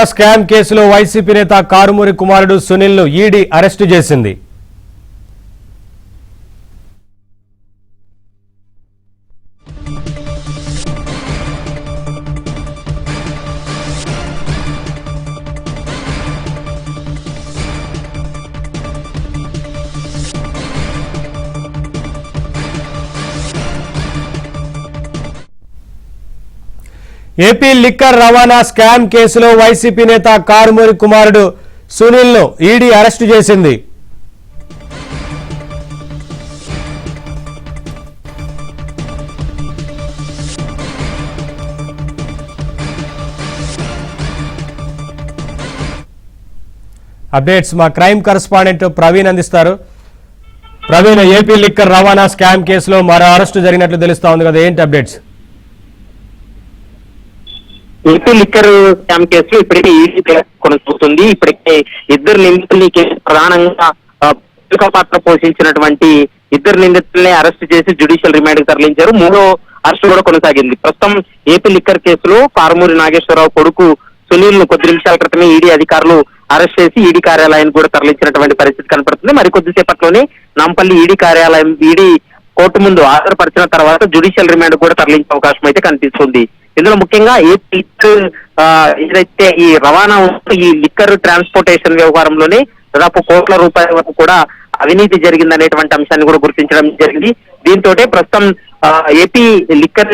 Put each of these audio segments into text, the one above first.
Scam కేసులో YCP నేత కారుమూరి కుమారుడు సునీల్ ను ఈడీ అరెస్టు చేసింది. ఏపీ లిక్కర్ రవాణా స్కామ్ కేసులో వైసీపీ నేత కారుమూరి కుమారుడు సునీల్ ను ఈడీ అరెస్టు చేసింది. అప్డేట్స్ మా క్రైమ్ కరెస్పాండెంట్ ప్రవీణ్ అందిస్తారు. ప్రవీణ్, ఏపీ లిక్కర్ రవాణా స్కామ్ కేసులో మరో అరెస్టు జరిగినట్లు తెలుస్తా ఉంది కదా, ఏంటి అప్డేట్స్? ఏపీ లిక్కర్ స్కామ్ కేసులో ఇప్పటికే ఈడీ కొనసాగుతుంది. ఇప్పటికే ఇద్దరు నిందితుల్ని ప్రధానంగా కీలక పాత్ర పోషించినటువంటి ఇద్దరు నిందితుల్ని అరెస్ట్ చేసి జ్యుడిషియల్ రిమాండ్ కు తరలించారు. మూడో అరెస్టు కూడా కొనసాగింది. ప్రస్తుతం ఏపీ లిక్కర్ కేసులో కారుమూరి నాగేశ్వరరావు కొడుకు సునీల్ ను కొద్ది నిమిషాల క్రితమే ఈడీ అధికారులు అరెస్ట్ చేసి ఈడీ కార్యాలయానికి కూడా తరలించినటువంటి పరిస్థితి కనపడుతుంది. మరికొద్దిసేపట్లోనే నాంపల్లి ఈడీ కోర్టు ముందు హాజరుపరిచిన తర్వాత జ్యుడిషియల్ రిమాండ్ కూడా తరలించే అవకాశం అయితే కనిపిస్తుంది. ఇందులో ముఖ్యంగా ఏదైతే ఈ రవాణా ఈ లిక్కర్ ట్రాన్స్పోర్టేషన్ వ్యవహారంలోనే దాదాపు కోట్ల రూపాయల వరకు కూడా అవినీతి జరిగిందనేటువంటి అంశాన్ని కూడా గుర్తించడం జరిగింది. దీంతో ప్రస్తుతం ఏపీ లిక్కర్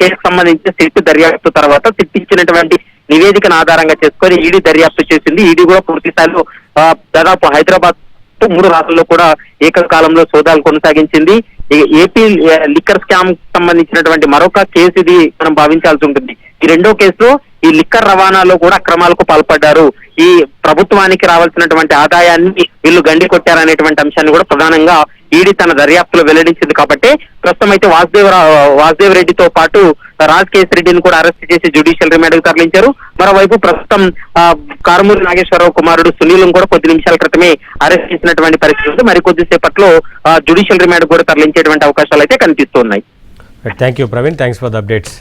కేసుకు సంబంధించి సిట్ దర్యాప్తు తర్వాత సిట్ ఇచ్చినటువంటి నివేదికను ఆధారంగా చేసుకొని ఈడీ దర్యాప్తు చేసింది. ఈడీ కూడా పూర్తి స్థాయిలో దాదాపు హైదరాబాద్ 3 రాష్ట్రాల్లో కూడా ఏకకాలంలో సోదాలు కొనసాగించింది. ఏపీ లిక్కర్ స్కామ్ సంబంధించినటువంటి మరొక కేసు ఇది మనం భావించాల్సి ఉంటుంది. ఈ రెండో కేసులో ఈ లిక్కర్ రవాణాలో కూడా అక్రమాలకు పాల్పడ్డారు, ఈ ప్రభుత్వానికి రావాల్సినటువంటి ఆదాయాన్ని వీళ్ళు గండి కొట్టారనేటువంటి అంశాన్ని కూడా ప్రధానంగా ఈడీ తన దర్యాప్తులో వెల్లడించింది. కాబట్టి ప్రస్తుతం అయితే వాసుదేవ్ రెడ్డితో పాటు రాజకేశ్ రెడ్డిని కూడా అరెస్ట్ చేసి జ్యుడిషియల్ రిమాండ్ కు తరలించారు. మరోవైపు ప్రస్తుతం కారుమూరి నాగేశ్వరరావు కుమారుడు సునీల్ కూడా కొద్ది నిమిషాల క్రితమే అరెస్ట్ చేసినటువంటి పరిస్థితి ఉంది. మరికొద్దిసేపట్లో జ్యుడిషియల్ రిమాండ్ కూడా తరలించేటువంటి అవకాశాలు అయితే కనిపిస్తున్నాయి. Thank you Praveen, thanks for the updates.